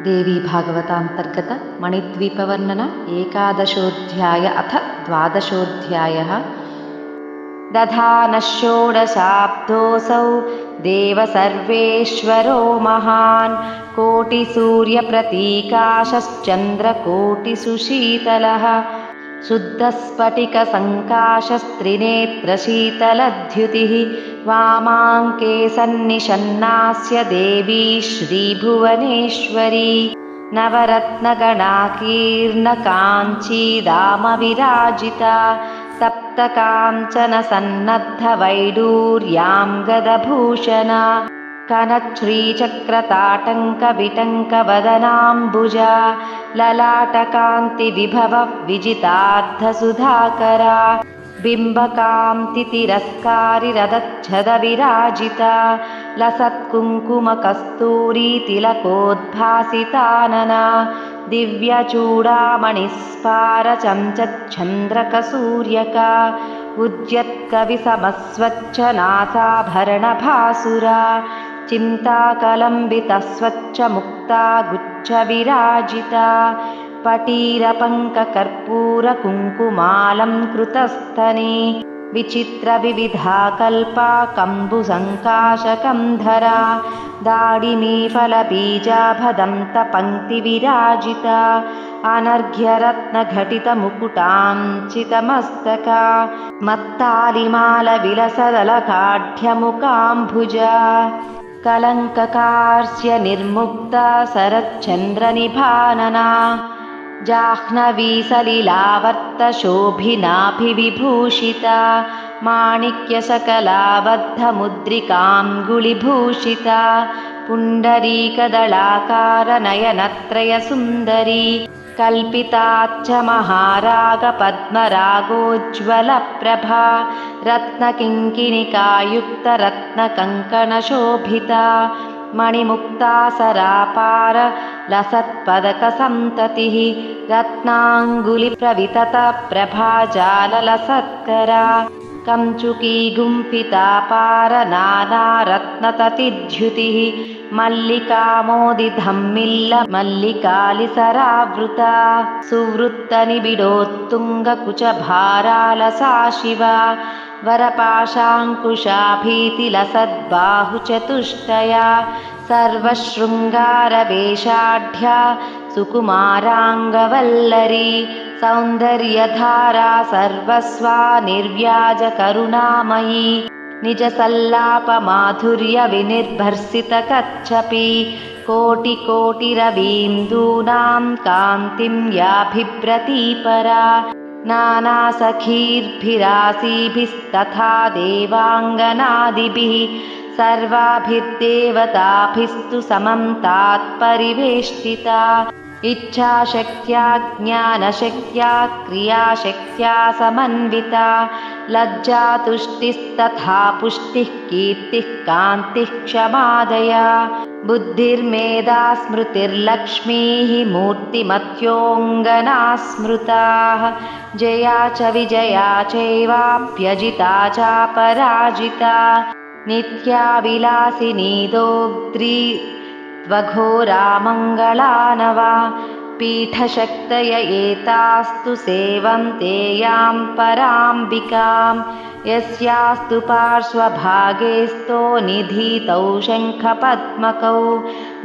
देवी भागवतान्तर्गत मणिद्वीपवर्णन एकादशोऽध्याय अथ द्वादशोऽध्यायः। दधानः षोडशाब्दोऽसौ देवसर्वेश्वरो महान् कोटिसूर्यप्रतीकाशश्चन्द्रकोटिसुशीतलः शुद्धस्फटिकसङ्काशस्त्रिनेत्रशीतलद्युतिः वामाङ्के सन्निषन्नास्य देवी श्रीभुवनेश्वरी नवरत्नगणाकीर्णकाञ्चीदामविराजिता सप्तकाञ्चनसन्नद्धवैडूर्यां गदभूषणा कनश्रीचक्रताटङ्कविटङ्कवदनाम्बुजा ललाटकान्तिविभवविजितार्धसुधाकरा बिम्बकान्तितिरस्कारिरदच्छदविराजिता लसत्कुङ्कुमकस्तूरीतिलकोद्भासितानना दिव्यचूडामणिस्फारचञ्चच्छन्द्रकसूर्यका उद्यत्कविसमस्वच्छनासाभरणभासुरा चिन्ताकलम्बितस्वच्छमुक्ता गुच्छविराजिता पटीरपङ्ककर्पूरकुङ्कुमालङ्कृतस्तने विचित्रविविधाकल्पा कम्बुसङ्काशकन्धरा दाडिमीफलबीजाभदन्तपङ्क्तिविराजिता अनर्घ्यरत्नघटितमुकुटाञ्चितमस्तका मत्तालिमालविलसदलकाढ्यमुकाम्भुजा कलङ्ककार्ष्यनिर्मुक्ता शरच्चन्द्रनिभानना जाह्नवीसलिलावर्तशोभिनाभिविभूषिता माणिक्यशकलाबद्धमुद्रिकाङ्गुलिभूषिता पुण्डरीकदलाकारनयनत्रयसुन्दरी कल्पिताच्च महारागपद्मरागोज्ज्वलप्रभा रत्नकिङ्किणिकायुक्तरत्नकङ्कणशोभिता मणिमुक्तासरापार लसत्पदकसन्ततिः रत्नाङ्गुलिप्रविततप्रभाजाललसत्करा कञ्चुकी गुम्फितापार नानारत्नततिद्युतिः मल्लिकामोदिधम्मिल्ल मल्लिकालिसरावृता सुवृत्तनिबिडोत्तुङ्गकुचभारालसा शिवा वरपाशाङ्कुशाभीतिलसद्बाहुचतुष्टया सर्वशृङ्गारवेषाढ्या सुकुमाराङ्गवल्लरी सौन्दर्यधारा सर्वस्वा निर्व्याजकरुणामयी निजसल्लापमाधुर्यविनिर्भर्सितकच्छपी कोटिकोटिरवीन्दूनां कान्तिं याभिभ्रतीपरा नानासखीर्भिरासीभिस्तथा देवाङ्गनादिभिः सर्वाभिर्देवताभिस्तु समं तात्परिवेष्टिता इच्छाशक्त्या ज्ञानशक्त्या क्रियाशक्त्या समन्विता लज्जातुष्टिस्तथा पुष्टिः कीर्तिः कान्तिः क्षमादया बुद्धिर्मेधा स्मृतिर्लक्ष्मीः मूर्तिमत्योऽङ्गना स्मृताः जया च विजया चैवाप्यजिता चापराजिता नित्या विलासिनी दोग्ध्री त्वघोरा मङ्गलानवा पीठशक्तय एतास्तु सेवन्ते यां पराम्बिकां यस्यास्तु पार्श्वभागेस्थो निधीतौ शङ्खपद्मकौ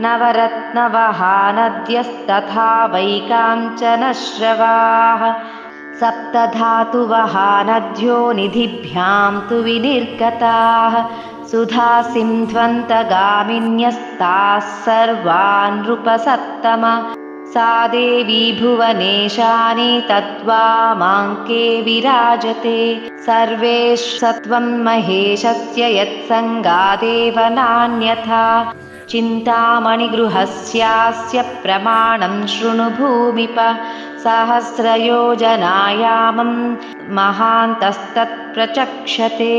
नवरत्नवहानद्यस्तथा वैकाञ्चनश्रवाः सप्तधातुवहानद्यो निधिभ्यां तु विनिर्गताः सुधासिन्ध्वन्तगामिन्यस्ताः सर्वान् नृपसत्तम सा देवी भुवनेशानि तद्वामाङ्के विराजते सर्वेषत्वं महेशस्य यत्सङ्गादेव नान्यथा चिन्तामणिगृहस्यास्य प्रमाणं शृणु भूमिप सहस्रयोजनायामं महान्तस्तत्प्रचक्षते।